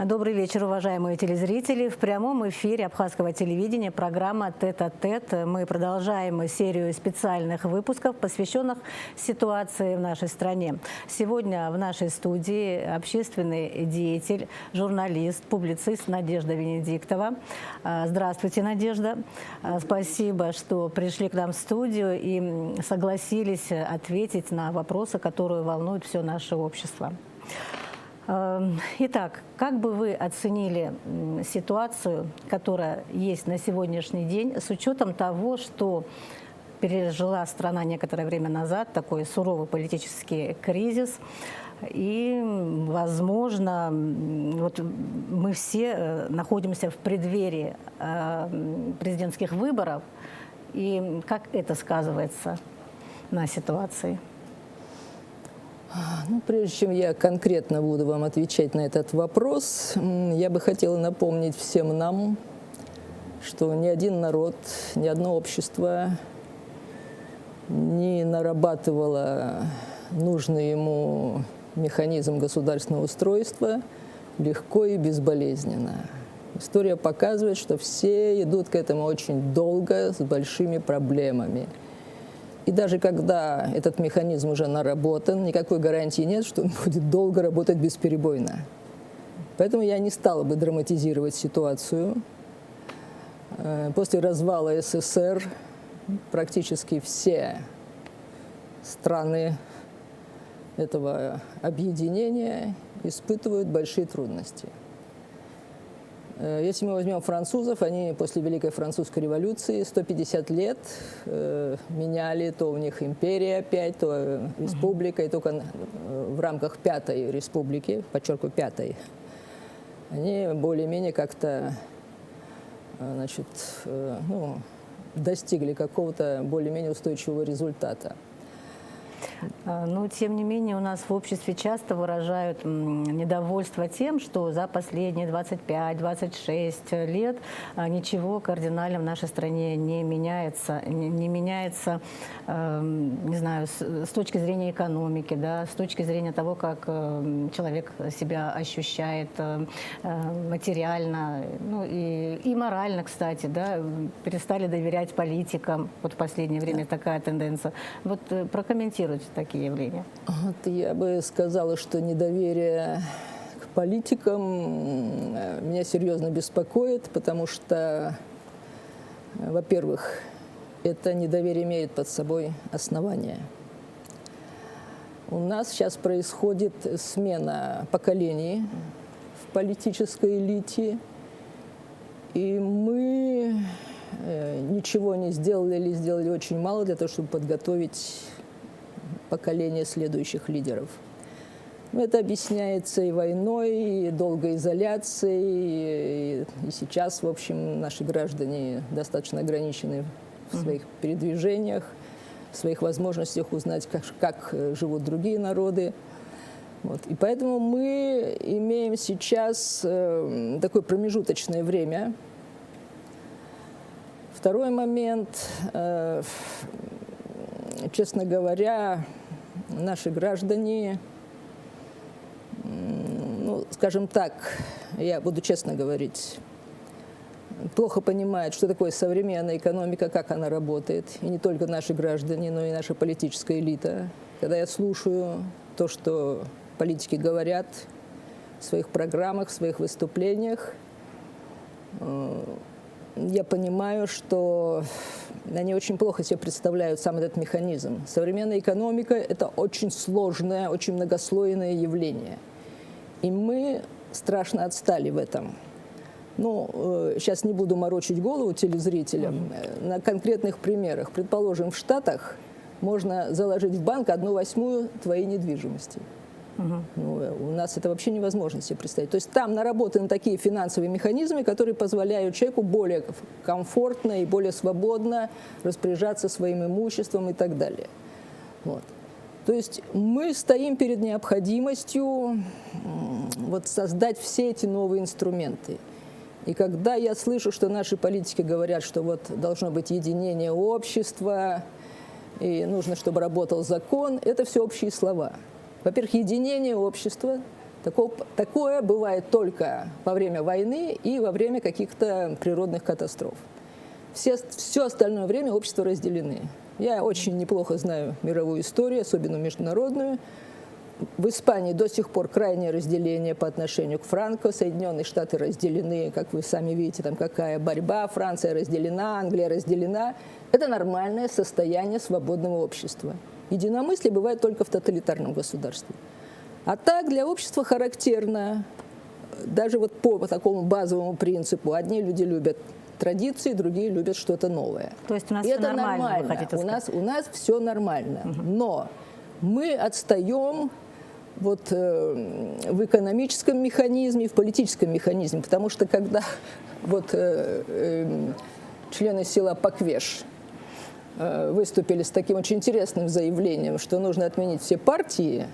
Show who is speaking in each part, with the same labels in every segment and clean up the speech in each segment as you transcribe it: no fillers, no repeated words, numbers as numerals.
Speaker 1: Добрый вечер, уважаемые телезрители. В прямом эфире Абхазского телевидения программа «Тет-а-тет». Мы продолжаем серию специальных выпусков, посвященных ситуации в нашей стране. Сегодня в нашей студии общественный деятель, журналист, публицист Надежда Венедиктова. Здравствуйте, Надежда. Спасибо, что пришли к нам в студию и согласились ответить на вопросы, которые волнуют все наше общество. Итак, как бы вы оценили ситуацию, которая есть на сегодняшний день, с учетом того, что пережила страна некоторое время назад такой суровый политический кризис, и, возможно, вот мы все находимся в преддверии президентских выборов, и как это сказывается на ситуации?
Speaker 2: Ну, прежде чем я конкретно буду вам отвечать на этот вопрос, я бы хотела напомнить всем нам, что ни один народ, ни одно общество не нарабатывало нужный ему механизм государственного устройства легко и безболезненно. История показывает, что все идут к этому очень долго, с большими проблемами. И даже когда этот механизм уже наработан, никакой гарантии нет, что он будет долго работать бесперебойно. Поэтому я не стала бы драматизировать ситуацию. После развала СССР практически все страны этого объединения испытывают большие трудности. Если мы возьмем французов, они после Великой Французской революции 150 лет меняли, то у них империя опять, то республика, и только в рамках Пятой республики, подчеркиваю, Пятой, они более-менее как-то, достигли какого-то более-менее устойчивого результата.
Speaker 1: Но, тем не менее, у нас в обществе часто выражают недовольство тем, что за последние 25-26 лет ничего кардинально в нашей стране не меняется. Не меняется, не знаю, с точки зрения экономики, да, с точки зрения того, как человек себя ощущает материально, ну, и морально, кстати, да, перестали доверять политикам. Вот в последнее время такая тенденция. Вот прокомментируйте такие явления.
Speaker 2: Я бы сказала, что недоверие к политикам меня серьезно беспокоит, потому что, во-первых, это недоверие имеет под собой основание. У нас сейчас происходит смена поколений в политической элите, и мы ничего не сделали или сделали очень мало для того, чтобы подготовить поколение следующих лидеров. Это объясняется и войной, и долгой изоляцией, и сейчас, в общем, наши граждане достаточно ограничены в своих передвижениях, в своих возможностях узнать, как живут другие народы. Вот. И поэтому мы имеем сейчас такое промежуточное время. Второй момент, честно говоря, наши граждане, ну, скажем так, я буду честно говорить, плохо понимают, что такое современная экономика, как она работает. И не только наши граждане, но и наша политическая элита. Когда я слушаю то, что политики говорят в своих программах, в своих выступлениях, я понимаю, что они очень плохо себе представляют сам этот механизм. Современная экономика – это очень сложное, очень многослойное явление. И мы страшно отстали в этом. Ну, сейчас не буду морочить голову телезрителям. На конкретных примерах. Предположим, в Штатах можно заложить в банк 1/8 твоей недвижимости. Ну, у нас это вообще невозможно себе представить. То есть там наработаны такие финансовые механизмы, которые позволяют человеку более комфортно и более свободно распоряжаться своим имуществом и так далее. Вот. То есть мы стоим перед необходимостью вот создать все эти новые инструменты. И когда я слышу, что наши политики говорят, что вот должно быть единение общества, и нужно, чтобы работал закон, это все общие слова. Во-первых, единение общества Такое бывает только во время войны и во время каких-то природных катастроф. Все остальное время общества разделены. Я очень неплохо знаю мировую историю, особенно международную. В Испании до сих пор крайнее разделение по отношению к Франко. Соединенные Штаты разделены, как вы сами видите, там какая борьба. Франция разделена, Англия разделена. Это нормальное состояние свободного общества. Единомыслие бывает только в тоталитарном государстве. А так для общества характерно, даже вот по такому базовому принципу, одни люди любят традиции, другие любят что-то новое.
Speaker 1: То есть у нас
Speaker 2: и
Speaker 1: все
Speaker 2: это
Speaker 1: нормально, вы хотите
Speaker 2: нормально. У нас все нормально. Но мы отстаем вот, в экономическом механизме, в политическом механизме, потому что когда вот, члены села Паквеш выступили с таким очень интересным заявлением, что нужно отменить все партии,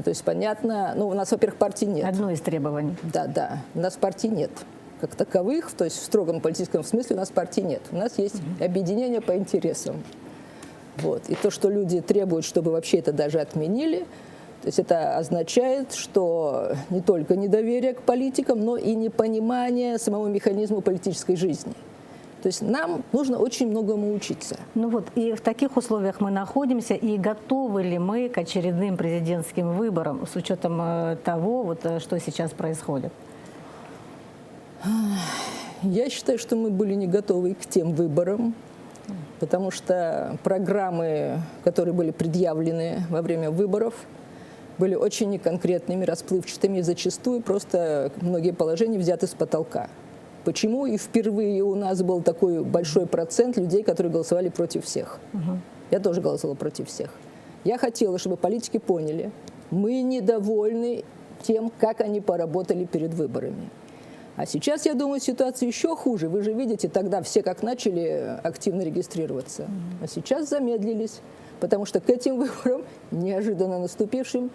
Speaker 2: то есть понятно, ну у нас, во-первых, партий нет.
Speaker 1: Одно из требований.
Speaker 2: Да, у нас партий нет как таковых, то есть в строгом политическом смысле у нас партий нет. У нас есть объединение по интересам. Вот. И то, что люди требуют, чтобы вообще это даже отменили, то есть это означает, что не только недоверие к политикам, но и непонимание самого механизма политической жизни. То есть нам нужно очень многому учиться.
Speaker 1: Ну вот, и в таких условиях мы находимся, и готовы ли мы к очередным президентским выборам с учетом того, вот, что сейчас происходит?
Speaker 2: Я считаю, что мы были не готовы к тем выборам, потому что программы, которые были предъявлены во время выборов, были очень неконкретными, расплывчатыми, и зачастую просто многие положения взяты с потолка. Почему и впервые у нас был такой большой процент людей, которые голосовали против всех? Я тоже голосовала против всех. Я хотела, чтобы политики поняли, мы недовольны тем, как они поработали перед выборами. А сейчас, я думаю, ситуация еще хуже. Вы же видите, тогда все как начали активно регистрироваться. А сейчас замедлились, потому что к этим выборам, неожиданно наступившим,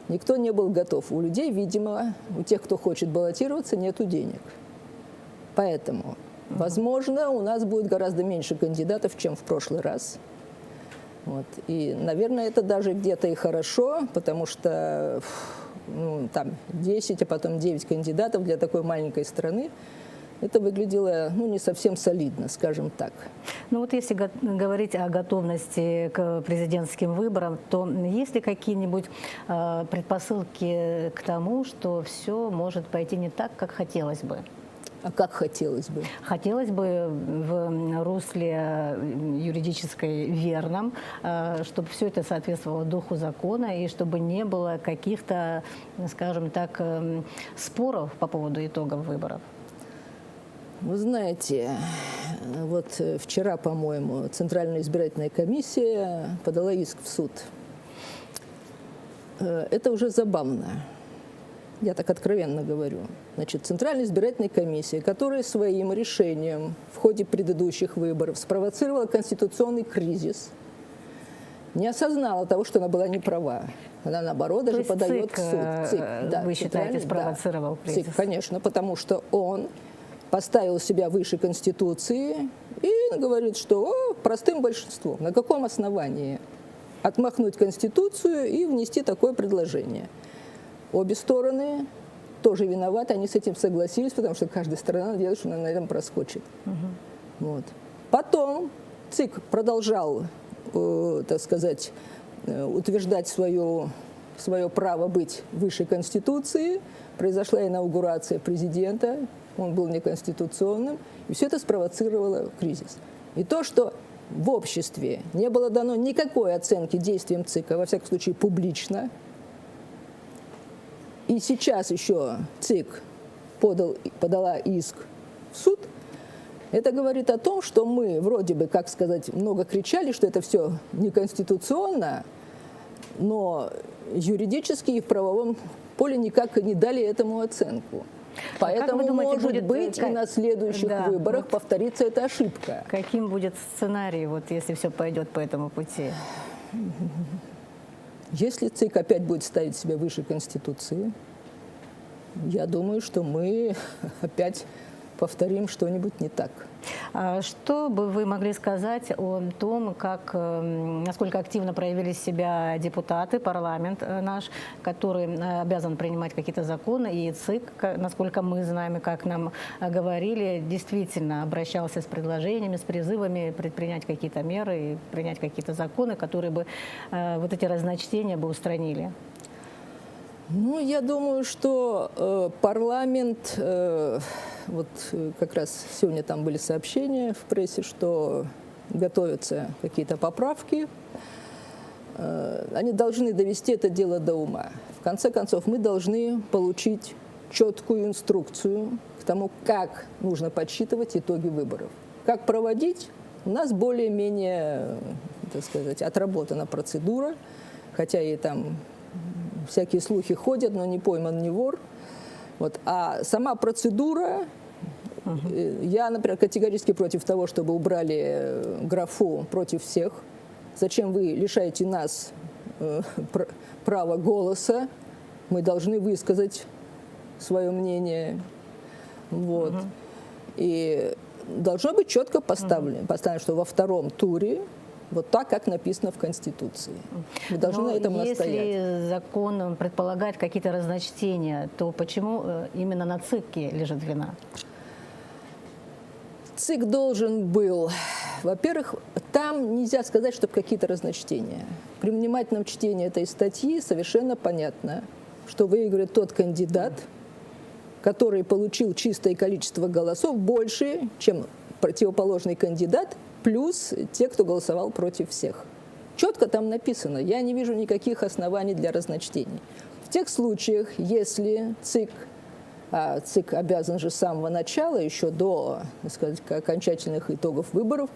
Speaker 2: никто не был готов. У людей, видимо, у тех, кто хочет баллотироваться, нету денег. Поэтому, возможно, у нас будет гораздо меньше кандидатов, чем в прошлый раз. Вот. И, наверное, это даже где-то и хорошо, потому что там 10, а потом 9 кандидатов для такой маленькой страны. Это выглядело не совсем солидно, скажем так.
Speaker 1: Ну вот если говорить о готовности к президентским выборам, то есть ли какие-нибудь предпосылки к тому, что все может пойти не так, как хотелось бы?
Speaker 2: А как хотелось бы?
Speaker 1: Хотелось бы в русле юридической верном, чтобы все это соответствовало духу закона и чтобы не было каких-то, скажем так, споров по поводу итогов выборов.
Speaker 2: Вы знаете, вот вчера, по-моему, Центральная избирательная комиссия подала иск в суд. Это уже забавно. Я так откровенно говорю. Значит, Центральная избирательная комиссия, которая своим решением в ходе предыдущих выборов спровоцировала конституционный кризис, не осознала того, что она была не права. Она, наоборот, даже подает в суд.
Speaker 1: ЦИК, вы считаете, спровоцировал кризис?
Speaker 2: ЦИК, конечно, потому что он поставил себя выше Конституции и говорит, что простым большинством. На каком основании отмахнуть Конституцию и внести такое предложение? Обе стороны тоже виноваты, они с этим согласились, потому что каждая сторона надеялась, что она на этом проскочит. Вот. Потом ЦИК продолжал, так сказать, утверждать свое право быть выше Конституции. Произошла инаугурация президента, он был неконституционным, и все это спровоцировало кризис. И то, что в обществе не было дано никакой оценки действиям ЦИКа, во всяком случае публично, и сейчас еще ЦИК подала иск в суд, это говорит о том, что мы вроде бы, как сказать, много кричали, что это все неконституционно, но юридически и в правовом поле никак не дали этому оценку. Поэтому, вы думаете, может быть, и на следующих выборах повторится эта ошибка.
Speaker 1: Каким будет сценарий, вот, если все пойдет по этому пути?
Speaker 2: Если ЦИК опять будет ставить себя выше Конституции, я думаю, что мы опять повторим что-нибудь не так.
Speaker 1: Что бы вы могли сказать о том, насколько активно проявили себя депутаты, парламент наш, который обязан принимать какие-то законы, и ЦИК, насколько мы знаем, и как нам говорили, действительно обращался с предложениями, с призывами предпринять какие-то меры и принять какие-то законы, которые бы вот эти разночтения бы устранили?
Speaker 2: Ну, я думаю, что парламент, вот как раз сегодня там были сообщения в прессе, что готовятся какие-то поправки, они должны довести это дело до ума. В конце концов, мы должны получить четкую инструкцию к тому, как нужно подсчитывать итоги выборов. Как проводить, у нас более-менее, так сказать, отработана процедура, хотя и там всякие слухи ходят, но не пойман не вор. Вот. А сама процедура, я, например, категорически против того, чтобы убрали графу «против всех». Зачем вы лишаете нас права голоса? Мы должны высказать свое мнение. Вот. И должно быть четко поставлено, что во втором туре вот так, как написано в Конституции. Мы должны на этом настоять.
Speaker 1: Если закон предполагает какие-то разночтения, то почему именно на ЦИКе лежит вина?
Speaker 2: ЦИК должен был, во-первых, там нельзя сказать, чтобы какие-то разночтения. При внимательном чтении этой статьи совершенно понятно, что выиграет тот кандидат, который получил чистое количество голосов больше, чем противоположный кандидат, плюс те, кто голосовал против всех. Четко там написано. Я не вижу никаких оснований для разночтений. В тех случаях, если ЦИК, ЦИК обязан же с самого начала, еще до, так сказать, окончательных итогов выборов,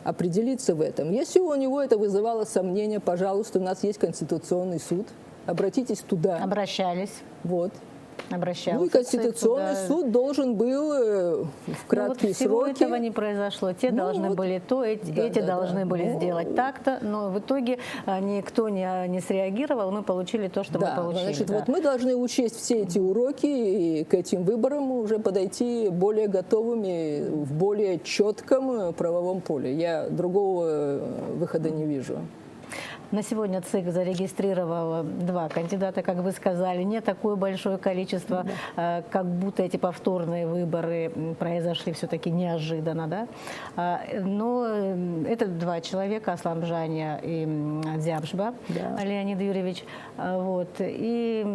Speaker 2: определиться в этом. Если у него это вызывало сомнения, пожалуйста, у нас есть Конституционный суд, обратитесь туда.
Speaker 1: Обращались.
Speaker 2: Вот.
Speaker 1: Обращался.
Speaker 2: Ну и Конституционный суд должен был в краткие
Speaker 1: всего
Speaker 2: сроки.
Speaker 1: Этого не произошло. Те должны были то, эти должны были сделать так-то, но в итоге никто не среагировал, мы получили то, что мы получили.
Speaker 2: Значит, вот мы должны учесть все эти уроки и к этим выборам уже подойти более готовыми в более четком правовом поле. Я другого выхода не вижу.
Speaker 1: На сегодня ЦИК зарегистрировал 2 кандидата, как вы сказали, не такое большое количество, как будто эти повторные выборы произошли все-таки неожиданно, да? Но это 2 человека, Асламжания и Дзябжба, Леонид Юрьевич. Вот. И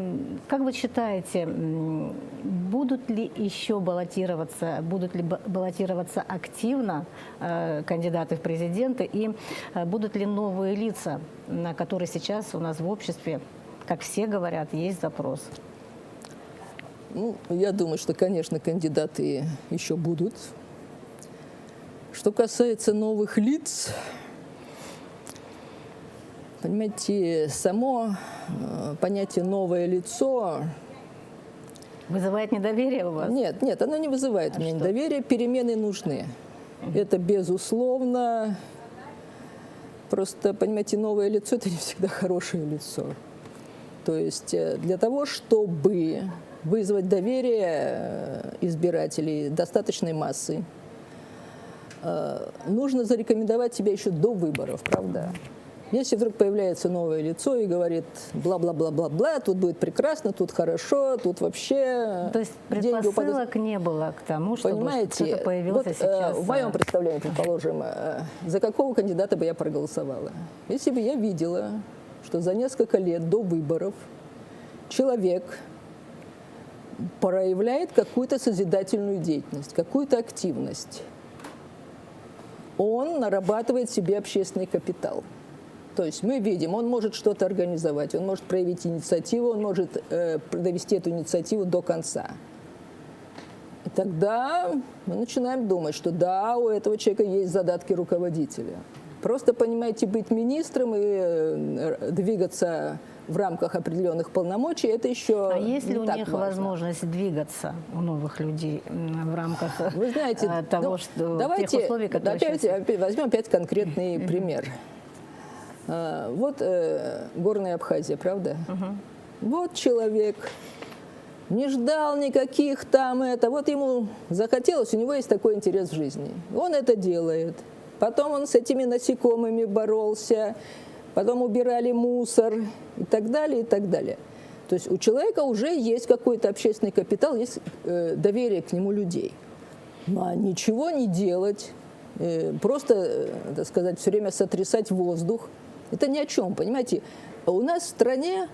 Speaker 1: как вы считаете, будут ли еще баллотироваться активно кандидаты в президенты и будут ли новые лица, на которые сейчас у нас в обществе, как все говорят, есть запрос?
Speaker 2: Ну, я думаю, что, конечно, кандидаты еще будут. Что касается новых лиц, понимаете, само понятие «новое лицо»
Speaker 1: вызывает недоверие у вас?
Speaker 2: Нет, нет, оно не вызывает у меня недоверия. Перемены нужны. Это безусловно. Просто, понимаете, новое лицо – это не всегда хорошее лицо. То есть для того, чтобы вызвать доверие избирателей достаточной массы, нужно зарекомендовать себя еще до выборов, правда? Если вдруг появляется новое лицо и говорит бла-бла-бла-бла-бла, тут будет прекрасно, тут хорошо, тут вообще...
Speaker 1: То есть предпосылок не было к тому, чтобы кто-то появился
Speaker 2: вот,
Speaker 1: сейчас?
Speaker 2: В моем представлении, предположим, за какого кандидата бы я проголосовала? Если бы я видела, что за несколько лет до выборов человек проявляет какую-то созидательную деятельность, какую-то активность, он нарабатывает себе общественный капитал. То есть мы видим, он может что-то организовать, он может проявить инициативу, он может довести эту инициативу до конца. И тогда мы начинаем думать, что да, у этого человека есть задатки руководителя. Просто, понимаете, быть министром и двигаться в рамках определенных полномочий, это еще
Speaker 1: А есть ли у них
Speaker 2: важно.
Speaker 1: Возможность двигаться у новых людей в рамках
Speaker 2: Вы знаете,
Speaker 1: того, что
Speaker 2: давайте,
Speaker 1: тех условий, которые
Speaker 2: опять возьмем опять конкретный пример. Вот Горная Абхазия, правда? Вот человек не ждал никаких там это. Вот ему захотелось, у него есть такой интерес в жизни. Он это делает. Потом он с этими насекомыми боролся, потом убирали мусор и так далее, и так далее. То есть у человека уже есть какой-то общественный капитал, есть доверие к нему людей. А ничего не делать, просто, так сказать, все время сотрясать воздух, это ни о чем, понимаете? У нас в стране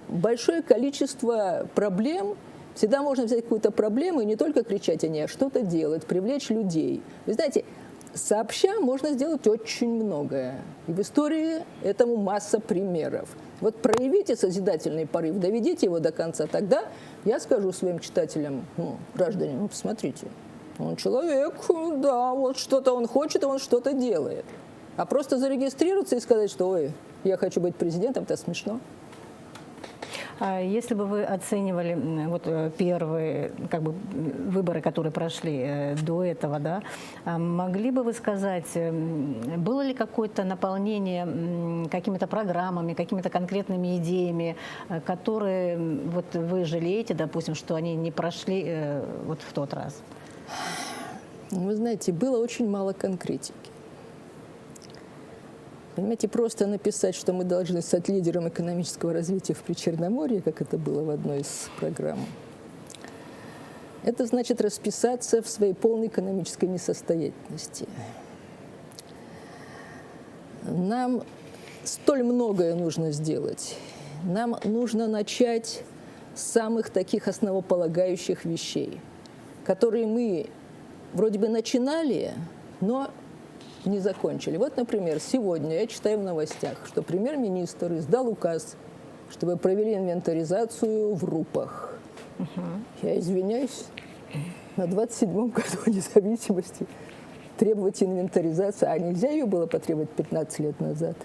Speaker 2: большое количество проблем. Всегда можно взять какую-то проблему и не только кричать о ней, а что-то делать, привлечь людей. Вы знаете, сообща можно сделать очень многое. И в истории этому масса примеров. Вот проявите созидательный порыв, доведите его до конца, тогда я скажу своим читателям, граждане, посмотрите, он человек, да, вот что-то он хочет, и он что-то делает. А просто зарегистрироваться и сказать, что, ой, я хочу быть президентом, это смешно.
Speaker 1: Если бы вы оценивали вот первые выборы, которые прошли до этого, да, могли бы вы сказать, было ли какое-то наполнение какими-то программами, какими-то конкретными идеями, которые вот вы жалеете, допустим, что они не прошли вот в тот раз?
Speaker 2: Вы знаете, было очень мало конкретики. Понимаете, просто написать, что мы должны стать лидером экономического развития в Причерноморье, как это было в одной из программ, это значит расписаться в своей полной экономической несостоятельности. Нам столь многое нужно сделать. Нам нужно начать с самых таких основополагающих вещей, которые мы вроде бы начинали, но не закончили. Вот, например, сегодня я читаю в новостях, что премьер-министр издал указ, чтобы провели инвентаризацию в РУПах. Я извиняюсь, на 27-м году независимости требовать инвентаризации, а нельзя ее было потребовать 15 лет назад?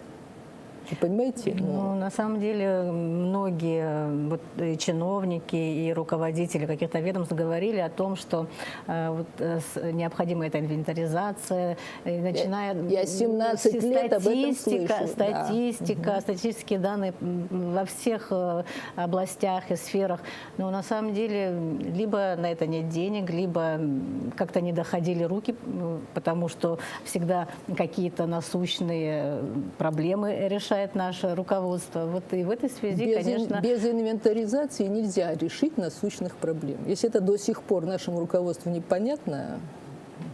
Speaker 2: Вы понимаете?
Speaker 1: На самом деле многие чиновники и руководители каких-то ведомств говорили о том, что необходима эта инвентаризация, начиная
Speaker 2: я 17 лет об этом слышу.
Speaker 1: Статистика, статистические данные во всех областях и сферах. Но на самом деле либо на это нет денег, либо как-то не доходили руки, потому что всегда какие-то насущные проблемы решают наше руководство. Вот и в этой связи, конечно...
Speaker 2: Без инвентаризации нельзя решить насущных проблем. Если это до сих пор нашему руководству непонятно,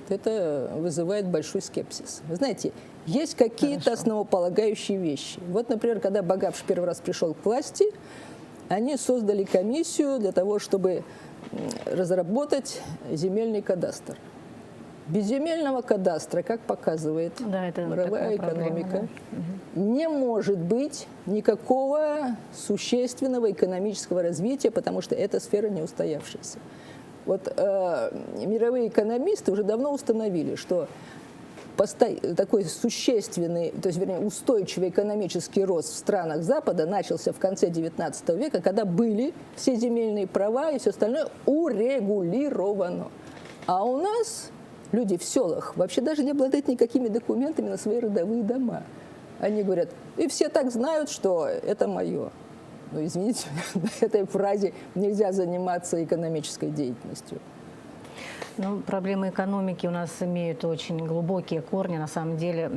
Speaker 2: то это вызывает большой скепсис. Вы знаете, есть какие-то основополагающие вещи. Вот, например, когда Багапш первый раз пришел к власти, они создали комиссию для того, чтобы разработать земельный кадастр. Без земельного кадастра, как показывает мировая экономика, не может быть никакого существенного экономического развития, потому что эта сфера не устоявшаяся. Вот мировые экономисты уже давно установили, что такой существенный, то есть, вернее, устойчивый экономический рост в странах Запада начался в конце XIX века, когда были все земельные права и все остальное урегулировано. А у нас люди в селах вообще даже не обладают никакими документами на свои родовые дома. Они говорят, и все так знают, что это мое. Ну, извините, на этой фразе нельзя заниматься экономической деятельностью.
Speaker 1: Проблемы экономики у нас имеют очень глубокие корни, на самом деле.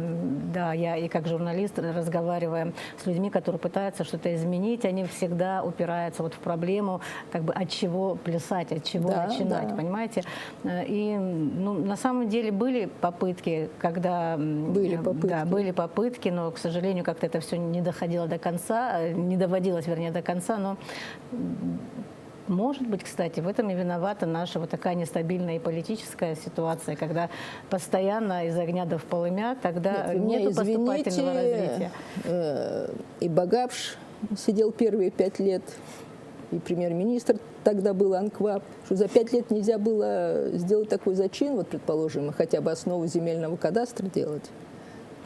Speaker 1: Да, я и как журналист, разговаривая с людьми, которые пытаются что-то изменить, они всегда упираются в проблему, от чего плясать, от чего начинать, понимаете? И на самом деле были попытки, были попытки, но, к сожалению, как-то это все не доходило до конца, не доводилось, вернее, до конца, но... Может быть, кстати, в этом и виновата наша такая нестабильная и политическая ситуация, когда постоянно из огня до в полымя, тогда нет поступательного развития.
Speaker 2: И Багапш сидел первые 5 лет, и премьер-министр тогда был Анкваб, что за 5 лет нельзя было сделать такой зачин, вот, предположим, хотя бы основу земельного кадастра делать.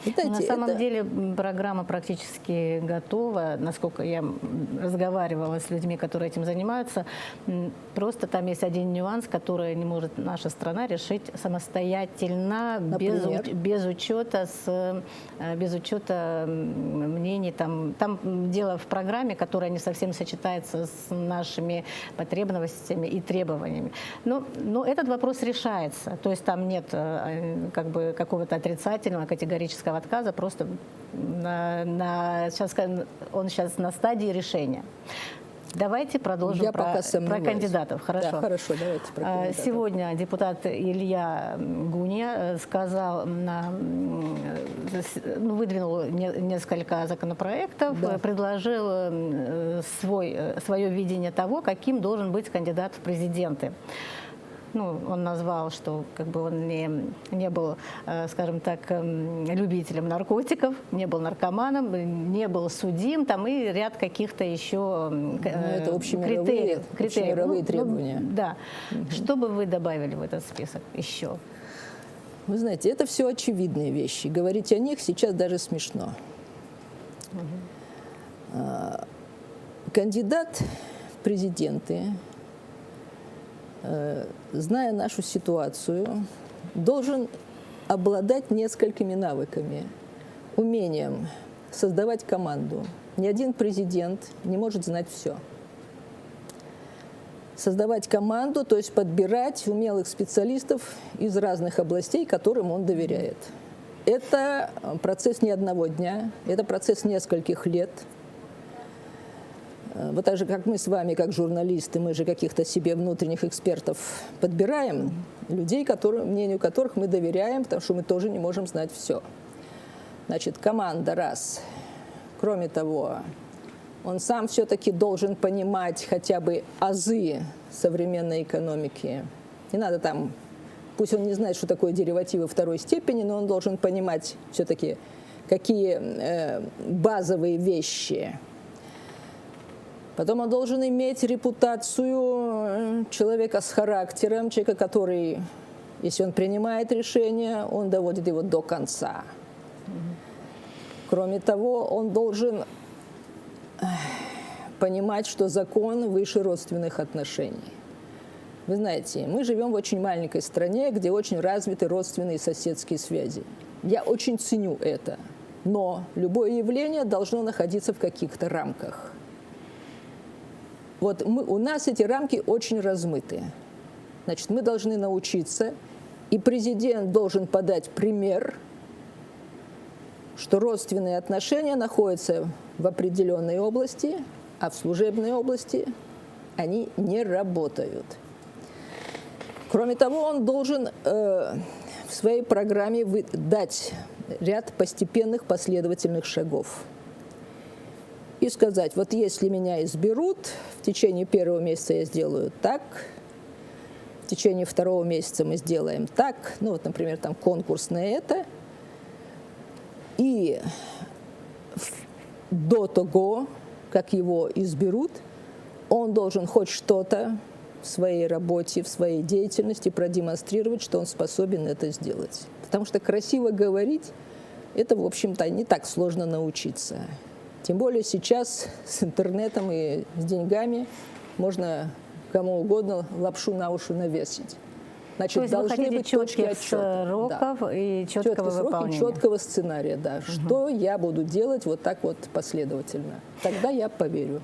Speaker 2: Знаете,
Speaker 1: На самом деле программа практически готова. Насколько я разговаривала с людьми, которые этим занимаются, просто там есть один нюанс, который не может наша страна решить самостоятельно, без учета мнений. Там дело в программе, которая не совсем сочетается с нашими потребностями и требованиями. Но этот вопрос решается. То есть там нет как бы какого-то отрицательного, категорического отказа, просто он сейчас на стадии решения. Давайте продолжим про кандидатов. Хорошо.
Speaker 2: Да, хорошо, давайте про кандидатов.
Speaker 1: Сегодня депутат Илья Гунья выдвинул несколько законопроектов, да, предложил свое видение того, каким должен быть кандидат в президенты. Он назвал, что как бы он не был, скажем так, любителем наркотиков, не был наркоманом, не был судим, там и ряд каких-то еще
Speaker 2: это общемировые требования.
Speaker 1: Да. Что бы вы добавили в этот список еще?
Speaker 2: Вы знаете, это все очевидные вещи. Говорить о них сейчас даже смешно. Кандидат в президенты, зная нашу ситуацию, должен обладать несколькими навыками. Умением создавать команду. Ни один президент не может знать все. Создавать команду, то есть подбирать умелых специалистов из разных областей, которым он доверяет. Это процесс не одного дня, это процесс нескольких лет. Вот так же, как мы с вами, как журналисты, мы же каких-то себе внутренних экспертов подбираем, людей, мнению которых мы доверяем, потому что мы тоже не можем знать все. Значит, команда раз. Кроме того, он сам все-таки должен понимать хотя бы азы современной экономики. Не надо там, пусть он не знает, что такое деривативы второй степени, но он должен понимать все-таки, какие базовые вещи. Потом он должен иметь репутацию человека с характером, человека, который, если он принимает решение, он доводит его до конца. Кроме того, он должен понимать, что закон выше родственных отношений. Вы знаете, мы живем в очень маленькой стране, где очень развиты родственные и соседские связи. Я очень ценю это, но любое явление должно находиться в каких-то рамках. Вот у нас эти рамки очень размыты. Значит, мы должны научиться, и президент должен подать пример, что родственные отношения находятся в определенной области, а в служебной области они не работают. Кроме того, он должен в своей программе дать ряд постепенных последовательных шагов. И сказать, вот если меня изберут, в течение первого месяца я сделаю так, в течение второго месяца мы сделаем так, например, там конкурс на это, и до того, как его изберут, он должен хоть что-то в своей работе, в своей деятельности продемонстрировать, что он способен это сделать. Потому что красиво говорить, это, в общем-то, не так сложно научиться. Тем более сейчас с интернетом и с деньгами можно кому угодно лапшу на уши навесить. Значит, должны быть точки отсчета.
Speaker 1: Сроков, да, и четкого выполнения.
Speaker 2: Четкого сценария, да. Что я буду делать вот так вот последовательно. Тогда я поверю.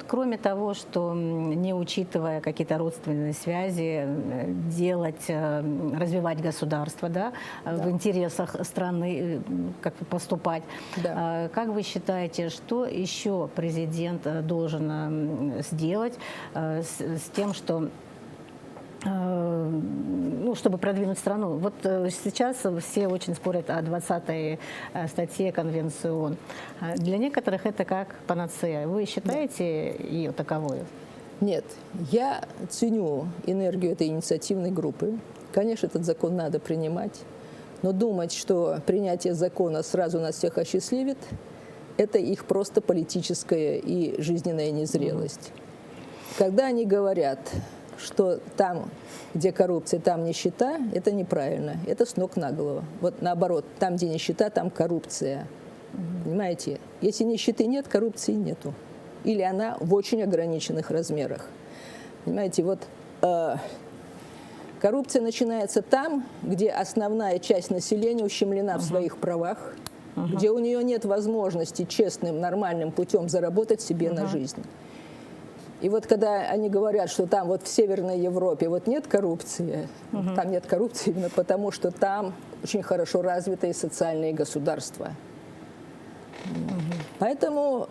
Speaker 1: Кроме того, что не учитывая какие-то родственные связи, развивать государство, да, в интересах страны, как поступать. Да. Как вы считаете, что еще президент должен сделать с тем, что чтобы продвинуть страну? Вот сейчас все очень спорят о 20-й статье Конвенции ООН. Для некоторых это как панацея. Вы считаете ее таковой?
Speaker 2: Нет. Я ценю энергию этой инициативной группы. Конечно, этот закон надо принимать. Но думать, что принятие закона сразу нас всех осчастливит, это их просто политическая и жизненная незрелость. Когда они говорят, что там, где коррупция, там нищета, это неправильно. Это с ног на голову. Вот наоборот, там, где нищета, там коррупция. Понимаете? Если нищеты нет, коррупции нету. Или она в очень ограниченных размерах. Понимаете, вот коррупция начинается там, где основная часть населения ущемлена в своих правах, где у нее нет возможности честным, нормальным путем заработать себе на жизнь. И вот когда они говорят, что там вот в Северной Европе вот нет коррупции, там нет коррупции именно потому, что там очень хорошо развитые социальные государства. Поэтому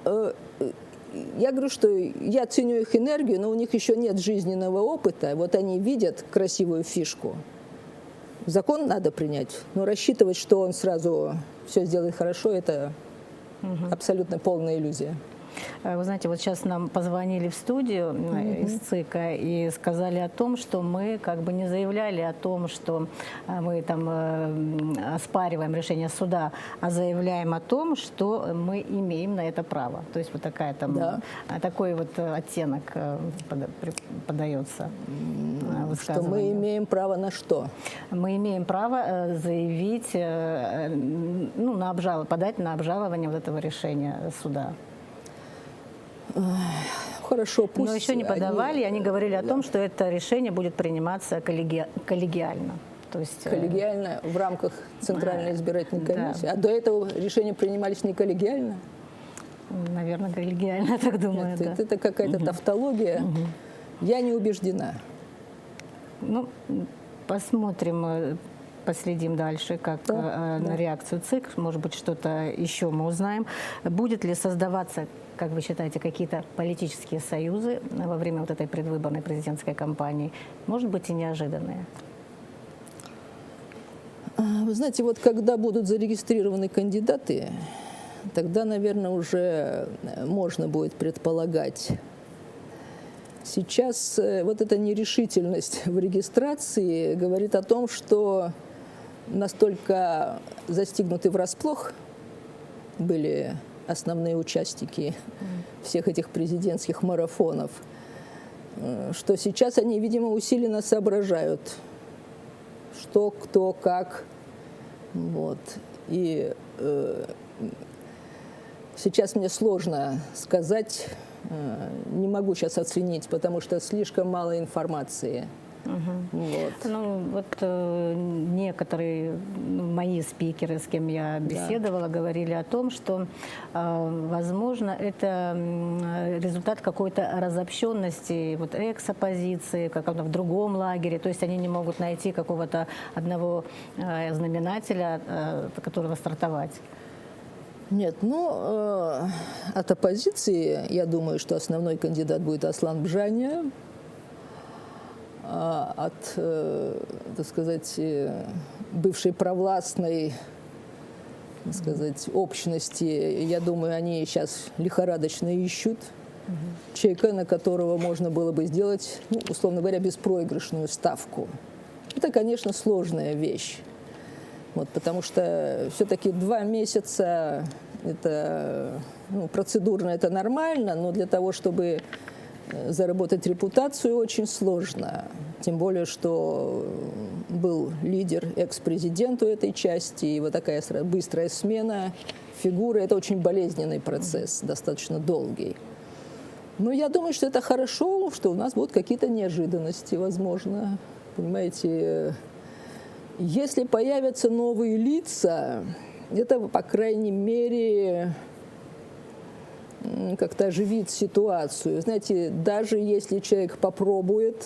Speaker 2: я говорю, что я ценю их энергию, но у них еще нет жизненного опыта. Вот они видят красивую фишку. Закон надо принять, но рассчитывать, что он сразу все сделает хорошо, это абсолютно полная иллюзия.
Speaker 1: Вы знаете, вот сейчас нам позвонили в студию из ЦИКа и сказали о том, что мы как бы не заявляли о том, что мы там оспариваем решение суда, а заявляем о том, что мы имеем на это право. То есть вот такая там, такой вот оттенок подается.
Speaker 2: Что мы имеем право на что?
Speaker 1: Мы имеем право заявить, ну, подать на обжалование вот этого решения суда.
Speaker 2: Хорошо, пусть.
Speaker 1: Но еще не подавали, они говорили о том, что это решение будет приниматься коллегиально. То есть,
Speaker 2: коллегиально в рамках Центральной избирательной комиссии. Да. А до этого решения принимались не коллегиально?
Speaker 1: Наверное, коллегиально, я так думаю.
Speaker 2: Нет,
Speaker 1: да.
Speaker 2: Это какая-то тавтология. Я не убеждена.
Speaker 1: Ну, посмотрим. Последим дальше, как на реакцию ЦИК. Может быть, что-то еще мы узнаем. Будет ли создаваться, как вы считаете, какие-то политические союзы во время вот этой предвыборной президентской кампании? Может быть, и неожиданные?
Speaker 2: Вы знаете, вот когда будут зарегистрированы кандидаты, тогда, наверное, уже можно будет предполагать. Сейчас вот эта нерешительность в регистрации говорит о том, что настолько застигнуты врасплох были основные участники всех этих президентских марафонов, что сейчас они, видимо, усиленно соображают, что, кто, как. Вот. И сейчас мне сложно сказать, не могу сейчас оценить, потому что слишком мало информации. Вот.
Speaker 1: Ну, вот некоторые мои спикеры, с кем я беседовала, говорили о том, что, возможно, это результат какой-то разобщенности вот, экс-оппозиции, как в другом лагере. То есть они не могут найти какого-то одного знаменателя, от которого стартовать.
Speaker 2: Нет, ну, от оппозиции, я думаю, что основной кандидат будет Аслан Бжаня. От, так сказать, бывшей провластной, так сказать, общности, я думаю, они сейчас лихорадочно ищут человека, на которого можно было бы сделать, ну, условно говоря, беспроигрышную ставку. Это, конечно, сложная вещь, вот, потому что все-таки 2 месяца, это, ну, процедурно это нормально, но для того, чтобы заработать репутацию, очень сложно. Тем более, что был лидер, экс-президент у этой части, и вот такая быстрая смена фигуры – это очень болезненный процесс, достаточно долгий. Но я думаю, что это хорошо, что у нас будут какие-то неожиданности, возможно. Понимаете, если появятся новые лица, это, по крайней мере, как-то оживит ситуацию. Знаете, даже если человек попробует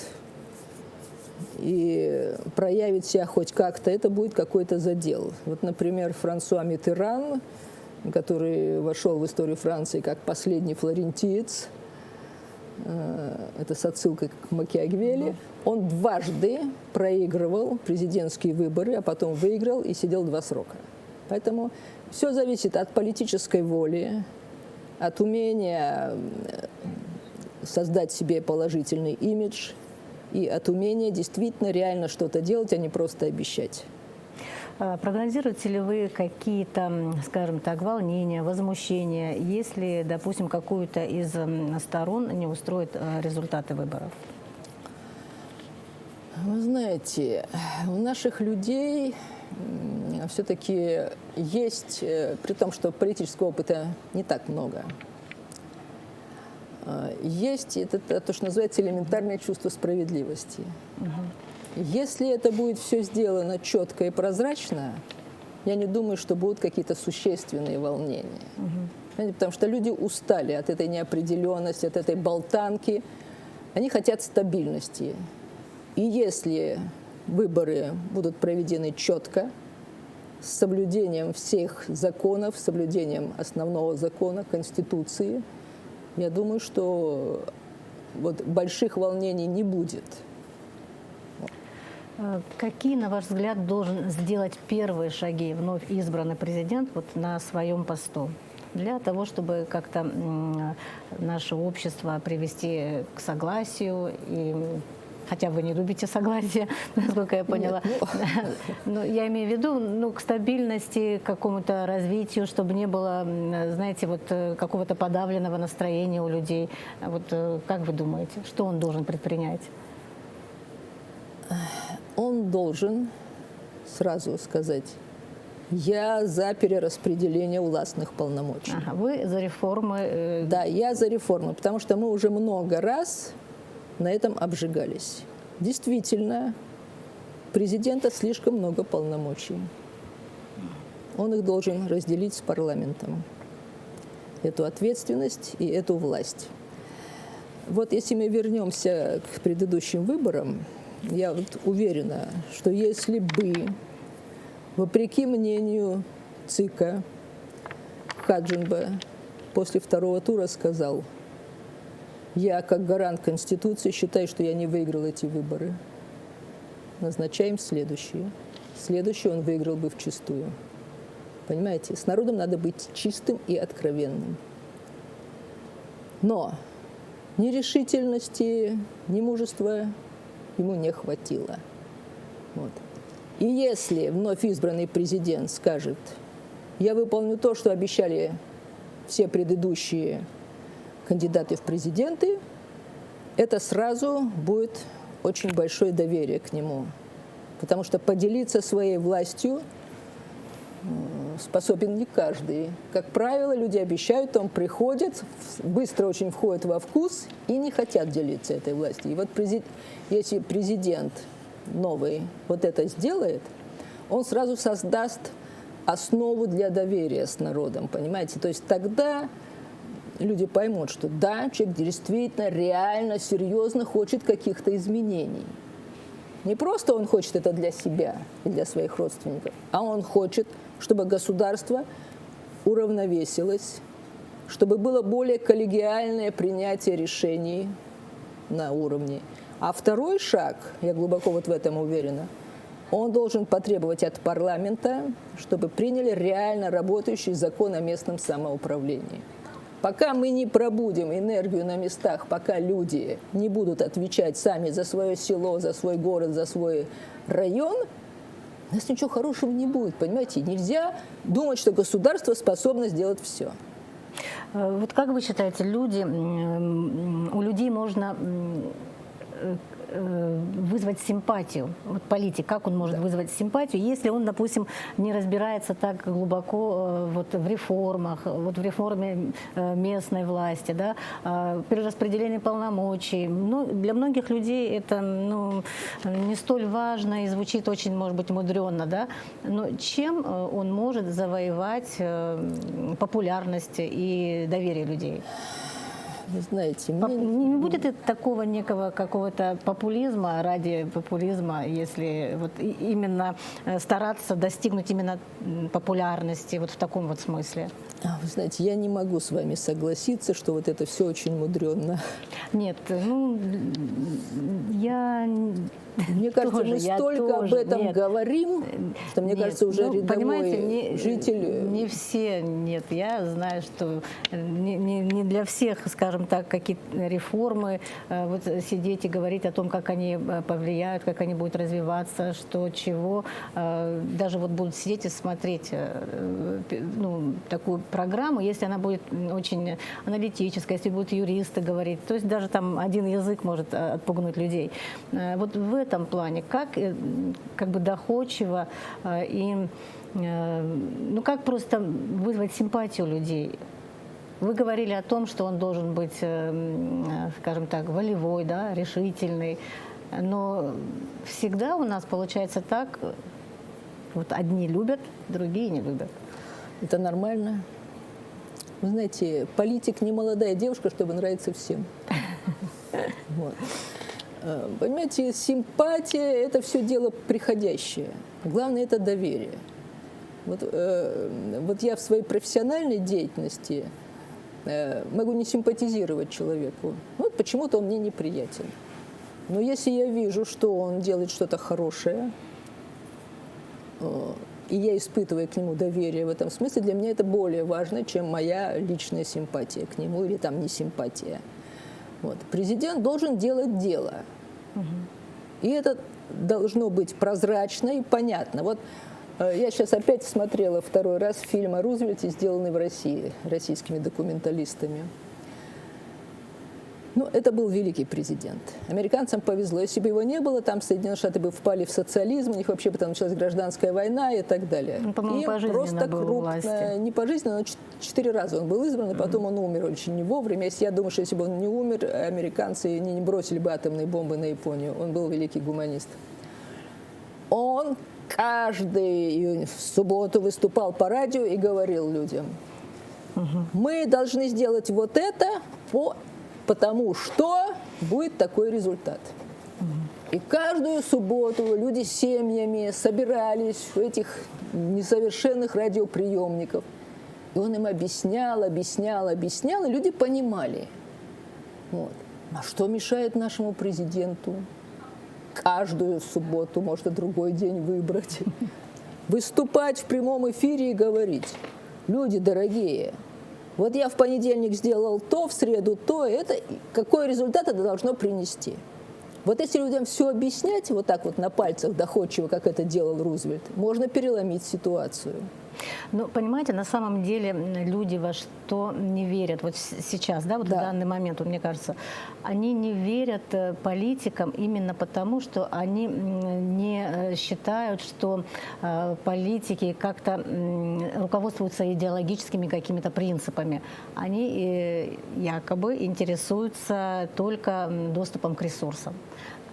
Speaker 2: и проявит себя хоть как-то, это будет какой-то задел. Вот, например, Франсуа Миттеран, который вошел в историю Франции как последний флорентиец, это с отсылкой к Макиавелли, он дважды проигрывал президентские выборы, а потом выиграл и сидел 2 срока. Поэтому все зависит от политической воли, от умения создать себе положительный имидж и от умения действительно реально что-то делать, а не просто обещать.
Speaker 1: Прогнозируете ли вы какие-то, скажем так, волнения, возмущения, если, допустим, какую-то из сторон не устроит результаты выборов?
Speaker 2: Вы знаете, у наших людей все-таки есть, при том, что политического опыта не так много, есть это то, что называется элементарное чувство справедливости. Если это будет все сделано четко и прозрачно, я не думаю, что будут какие-то существенные волнения. Потому что люди устали от этой неопределенности, от этой болтанки. Они хотят стабильности. И если выборы будут проведены четко, с соблюдением всех законов, с соблюдением основного закона, Конституции, я думаю, что вот больших волнений не будет.
Speaker 1: Какие, на ваш взгляд, должен сделать первые шаги вновь избранный президент вот на своем посту для того, чтобы как-то наше общество привести к согласию? И, хотя вы не любите согласие, насколько я поняла. Но я имею в виду к стабильности, к какому-то развитию, чтобы не было, знаете, вот какого-то подавленного настроения у людей. Вот как вы думаете, что он должен предпринять?
Speaker 2: Он должен сразу сказать: я за перераспределение властных полномочий.
Speaker 1: Ага, вы за реформы?
Speaker 2: Да, я за реформы, потому что мы уже много раз на этом обжигались. Действительно, у президента слишком много полномочий. Он их должен разделить с парламентом. Эту ответственность и эту власть. Вот если мы вернемся к предыдущим выборам, я вот уверена, что если бы, вопреки мнению ЦИКа, Хаджинба после второго тура сказал: я, как гарант Конституции, считаю, что я не выиграл эти выборы. Назначаем следующие. Следующий он выиграл бы вчистую. Понимаете, с народом надо быть чистым и откровенным. Но ни решительности, ни мужества ему не хватило. Вот. И если вновь избранный президент скажет: я выполню то, что обещали все предыдущие кандидаты в президенты, это сразу будет очень большое доверие к нему. Потому что поделиться своей властью способен не каждый. Как правило, люди обещают, потом приходят, быстро очень входят во вкус и не хотят делиться этой властью. И вот если президент новый вот это сделает, он сразу создаст основу для доверия с народом, понимаете? То есть тогда люди поймут, что да, человек действительно, реально, серьезно хочет каких-то изменений. Не просто он хочет это для себя и для своих родственников, а он хочет, чтобы государство уравновесилось, чтобы было более коллегиальное принятие решений на уровне. А второй шаг, я глубоко вот в этом уверена, он должен потребовать от парламента, чтобы приняли реально работающий закон о местном самоуправлении. Пока мы не пробудим энергию на местах, пока люди не будут отвечать сами за свое село, за свой город, за свой район, у нас ничего хорошего не будет, понимаете? Нельзя думать, что государство способно сделать все.
Speaker 1: Вот как вы считаете, у людей можно вызвать симпатию? Вот политик, как он может вызвать симпатию, если он, допустим, не разбирается так глубоко вот в реформах, вот в реформе местной власти, да, перераспределение полномочий. Ну, для многих людей это не столь важно и звучит очень, может быть, мудренно, да, но чем он может завоевать популярность и доверие людей?
Speaker 2: Вы знаете,
Speaker 1: не будет ли такого некого какого-то популизма ради популизма, если вот именно стараться достигнуть именно популярности вот в таком вот смысле?
Speaker 2: Вы знаете, я не могу с вами согласиться, что вот это все очень мудренно.
Speaker 1: Нет,
Speaker 2: Мне кажется, мы столько об этом говорим, что, мне кажется, уже рядовой житель...
Speaker 1: Не все, нет. Я знаю, что не для всех, скажем, скажем так, какие-то реформы, вот сидеть и говорить о том, как они повлияют, как они будут развиваться, что, чего. Даже вот будут сидеть и смотреть ну, такую программу, если она будет очень аналитическая, если будут юристы говорить. То есть даже там один язык может отпугнуть людей. Вот в этом плане, как бы доходчиво и ну, как просто вызвать симпатию людей. Вы говорили о том, что он должен быть, скажем так, волевой, да, решительный. Но всегда у нас получается так, вот одни любят, другие не любят.
Speaker 2: Это нормально. Вы знаете, политик не молодая девушка, чтобы нравиться всем. Вот. Понимаете, симпатия – это все дело приходящее. Главное – это доверие. Вот я в своей профессиональной деятельности могу не симпатизировать человеку. Вот почему-то он мне неприятен. Но если я вижу, что он делает что-то хорошее, и я испытываю к нему доверие в этом смысле, для меня это более важно, чем моя личная симпатия к нему или там несимпатия. Вот. Президент должен делать дело. И это должно быть прозрачно и понятно. Вот я сейчас опять смотрела второй раз фильм о Рузвельте, сделанный в России, российскими документалистами. Ну, это был великий президент. Американцам повезло. Если бы его не было, там Соединенные Штаты бы впали в социализм, у них вообще потом началась гражданская война и так далее.
Speaker 1: Ну, по-моему, пожизненно был у власти.
Speaker 2: Не пожизненно, но 4 раза он был избран, и потом он умер очень не вовремя. Я думаю, что если бы он не умер, американцы не бросили бы атомные бомбы на Японию. Он был великий гуманист. Он каждую субботу выступал по радио и говорил людям: мы должны сделать вот это потому что будет такой результат. И каждую субботу люди с семьями собирались в этих несовершенных радиоприемников. И он им объяснял, и люди понимали. Вот. А что мешает нашему президенту каждую субботу, может, и другой день выбрать, выступать в прямом эфире и говорить: люди дорогие, вот я в понедельник сделал то, в среду то, это какой результат это должно принести? Вот если людям все объяснять вот так вот на пальцах доходчиво, как это делал Рузвельт, можно переломить ситуацию.
Speaker 1: Ну, понимаете, на самом деле люди во что не верят. Вот сейчас, да, вот в данный момент, мне кажется, они не верят политикам именно потому, что они не считают, что политики как-то руководствуются идеологическими какими-то принципами. Они якобы интересуются только доступом к ресурсам.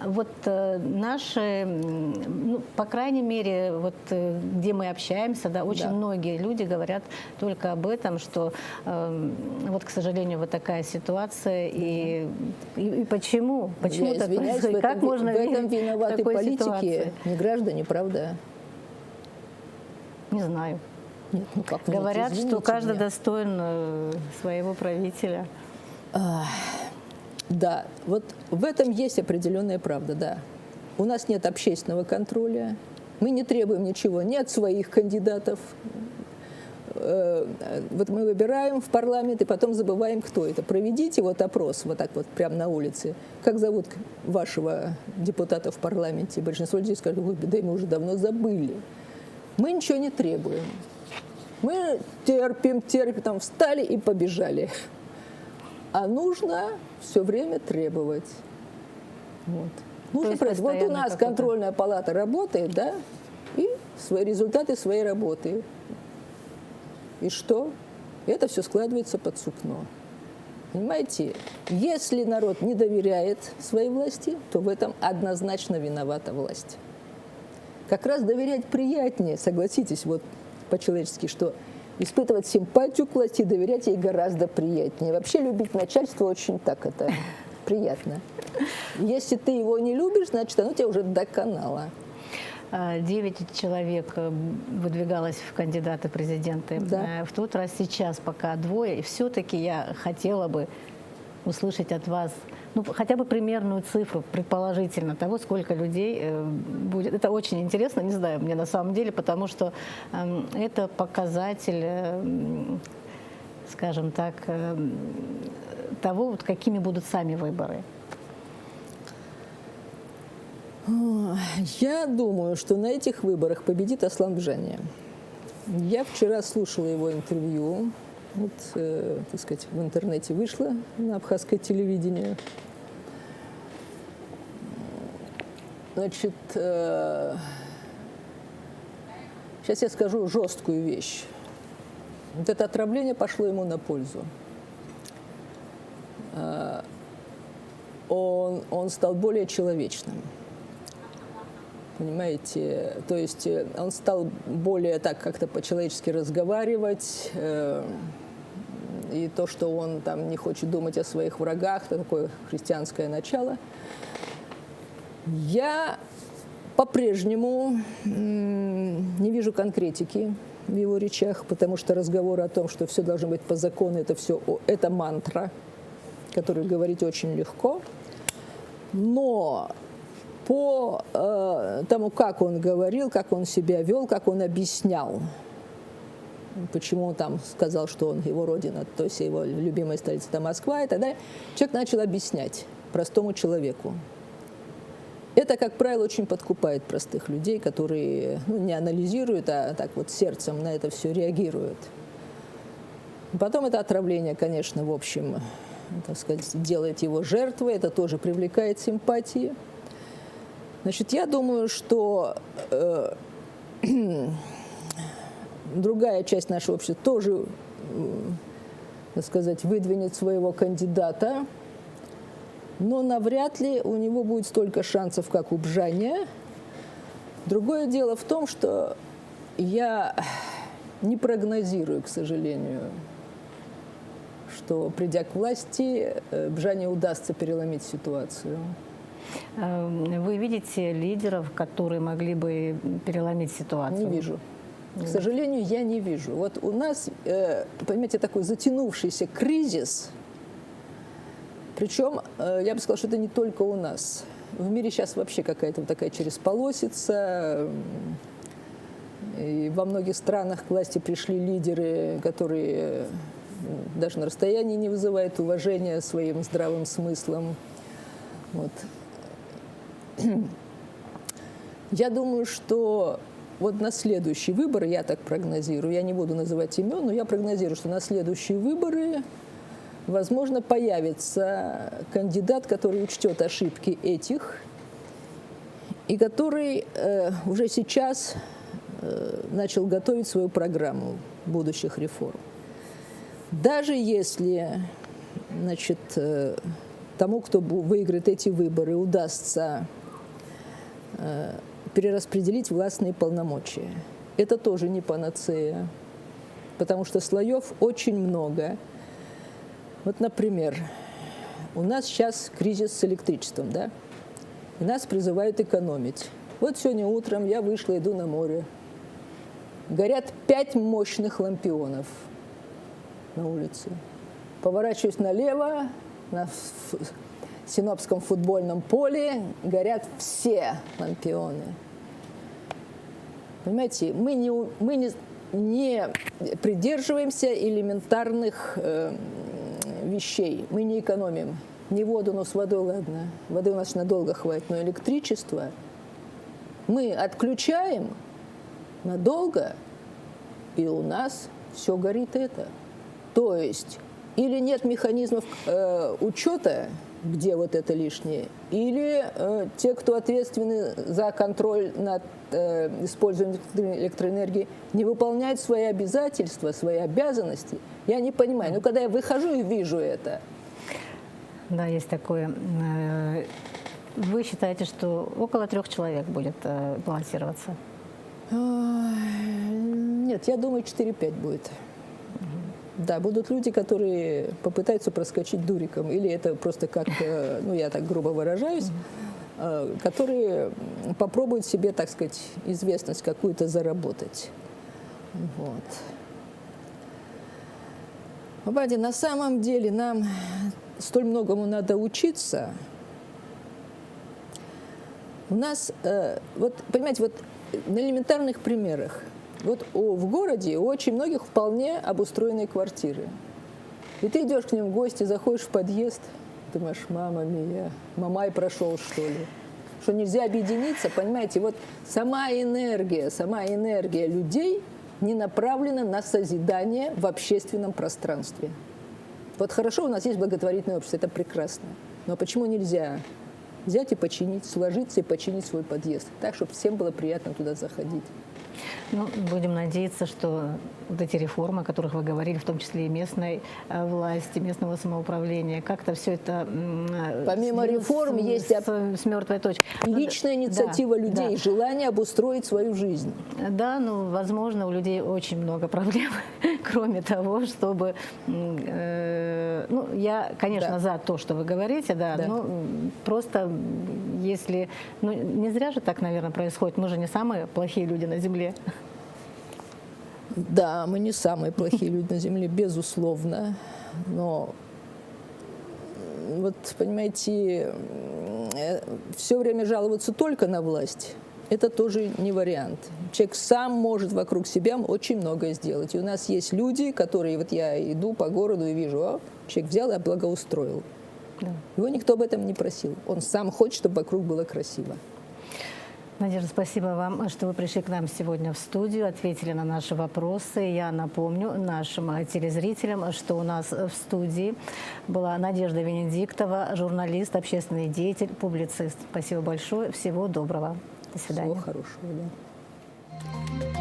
Speaker 1: Вот наши, ну, по крайней мере, вот где мы общаемся, да, очень многие люди говорят только об этом, что вот, к сожалению, вот такая ситуация. И почему? Почему так? Как можно
Speaker 2: в этом виноваты политики, не граждане, правда?
Speaker 1: Не знаю.
Speaker 2: Нет, ну как,
Speaker 1: говорят,
Speaker 2: извините,
Speaker 1: что каждый
Speaker 2: меня
Speaker 1: достоин своего правителя.
Speaker 2: Да, вот в этом есть определенная правда, да. У нас нет общественного контроля, мы не требуем ничего ни от своих кандидатов. Вот мы выбираем в парламент и потом забываем, кто это. Проведите вот опрос вот так вот прямо на улице. Как зовут вашего депутата в парламенте? Большинство людей скажут: ой, да мы уже давно забыли. Мы ничего не требуем. Мы терпим, там встали и побежали. А нужно все время требовать. Вот. Вот у нас контрольная палата работает, да, и свои результаты своей работы. И что? Это все складывается под сукно. Понимаете, если народ не доверяет своей власти, то в этом однозначно виновата власть. Как раз доверять приятнее, согласитесь, вот по-человечески, что испытывать симпатию к власти, доверять ей гораздо приятнее. Вообще любить начальство очень так это приятно. Если ты его не любишь, значит, оно тебя уже доконало.
Speaker 1: 9 человек выдвигалось в кандидаты президенты. Да. В тот раз сейчас пока 2. И все-таки я хотела бы услышать от вас, ну, хотя бы примерную цифру, предположительно, того, сколько людей будет. Это очень интересно, не знаю, мне на самом деле, потому что это показатель, скажем так, того, вот какими будут сами выборы?
Speaker 2: Я думаю, что на этих выборах победит Аслан Бжания. Я вчера слушала его интервью, вот, так сказать, в интернете вышло на абхазское телевидение. Значит, сейчас я скажу жесткую вещь. Вот это отравление пошло ему на пользу. Он стал более человечным. Понимаете? То есть он стал более так как-то по-человечески разговаривать. И то, что он там не хочет думать о своих врагах, это такое христианское начало. Я по-прежнему не вижу конкретики в его речах, потому что разговоры о том, что все должно быть по закону, это мантра, которую говорить очень легко. Но по тому, как он говорил, как он себя вел, как он объяснял, почему он там сказал, что его родина, то есть его любимая столица – это Москва, и тогда человек начал объяснять простому человеку. Это, как правило, очень подкупает простых людей, которые не анализируют, а так вот сердцем на это все реагируют. Потом это отравление, конечно, в общем, так сказать, делает его жертвой, это тоже привлекает симпатии. Значит, я думаю, что другая часть нашего общества тоже, так сказать, выдвинет своего кандидата, но навряд ли у него будет столько шансов, как у Бжания. Другое дело в том, что я не прогнозирую, к сожалению, что, придя к власти, Бжанию удастся переломить ситуацию.
Speaker 1: Вы видите лидеров, которые могли бы переломить ситуацию?
Speaker 2: Не вижу. К сожалению, я не вижу. Вот у нас, понимаете, такой затянувшийся кризис. Причем, я бы сказала, что это не только у нас. В мире сейчас вообще какая-то вот такая чересполосица. И во многих странах к власти пришли лидеры, которые даже на расстоянии не вызывают уважения своим здравым смыслом. Вот. Я думаю, что вот на следующие выборы, я так прогнозирую, я не буду называть имен, но я прогнозирую, что на следующие выборы, возможно, появится кандидат, который учтет ошибки этих и который уже сейчас начал готовить свою программу будущих реформ. Даже если, значит, тому, кто выиграет эти выборы, удастся перераспределить властные полномочия, это тоже не панацея, потому что слоев очень много. Вот, например, у нас сейчас кризис с электричеством, да? И нас призывают экономить. Вот сегодня утром я вышла, иду на море. Горят 5 мощных лампионов на улице. Поворачиваюсь налево, на Синопском футбольном поле горят все лампионы. Понимаете, мы не придерживаемся элементарных вещей. Мы не экономим. Не воду, но с водой, ладно. Воды у нас надолго хватит, но электричество мы отключаем надолго, и у нас все горит это. То есть или нет механизмов учета, где вот это лишнее, или те, кто ответственны за контроль над использованием электроэнергии, не выполняют свои обязательства, свои обязанности. Я не понимаю. Но когда я выхожу и вижу это.
Speaker 1: Да, есть такое. Вы считаете, что около 3 человек будет балансироваться?
Speaker 2: Нет, я думаю, 4-5 будет. Да, будут люди, которые попытаются проскочить дуриком, или это просто как, я так грубо выражаюсь, которые попробуют себе, так сказать, известность какую-то заработать. Вот. Бади, на самом деле нам столь многому надо учиться. У нас, вот, понимаете, вот на элементарных примерах. Вот в городе у очень многих вполне обустроенные квартиры. И ты идешь к ним в гости, заходишь в подъезд, думаешь, мама мия, Мамай прошел, что ли? Что нельзя объединиться, понимаете? Вот сама энергия людей не направлена на созидание в общественном пространстве. Вот хорошо, у нас есть благотворительное общество, это прекрасно. Но почему нельзя взять и починить, сложиться и починить свой подъезд, так, чтобы всем было приятно туда заходить?
Speaker 1: Ну, будем надеяться, что вот эти реформы, о которых вы говорили, в том числе и местной власти, местного самоуправления, как-то все это
Speaker 2: помимо реформ есть
Speaker 1: с мертвой точки.
Speaker 2: Личная инициатива людей, желание обустроить свою жизнь.
Speaker 1: Да, ну, возможно, у людей очень много проблем, кроме того, чтобы... ну, я, конечно, за то, что вы говорите, но просто если... Ну, не зря же так, наверное, происходит. Мы же не самые плохие люди на Земле.
Speaker 2: Да, мы не самые плохие люди на Земле, безусловно. Но, вот, понимаете, все время жаловаться только на власть – это тоже не вариант. Человек сам может вокруг себя очень многое сделать. И у нас есть люди, которые, вот я иду по городу и вижу, человек взял и благоустроил. Да. Его никто об этом не просил. Он сам хочет, чтобы вокруг было красиво.
Speaker 1: Надежда, спасибо вам, что вы пришли к нам сегодня в студию, ответили на наши вопросы. Я напомню нашим телезрителям, что у нас в студии была Надежда Венедиктова, журналист, общественный деятель, публицист. Спасибо большое, всего доброго. До свидания.
Speaker 2: Всего хорошего, да.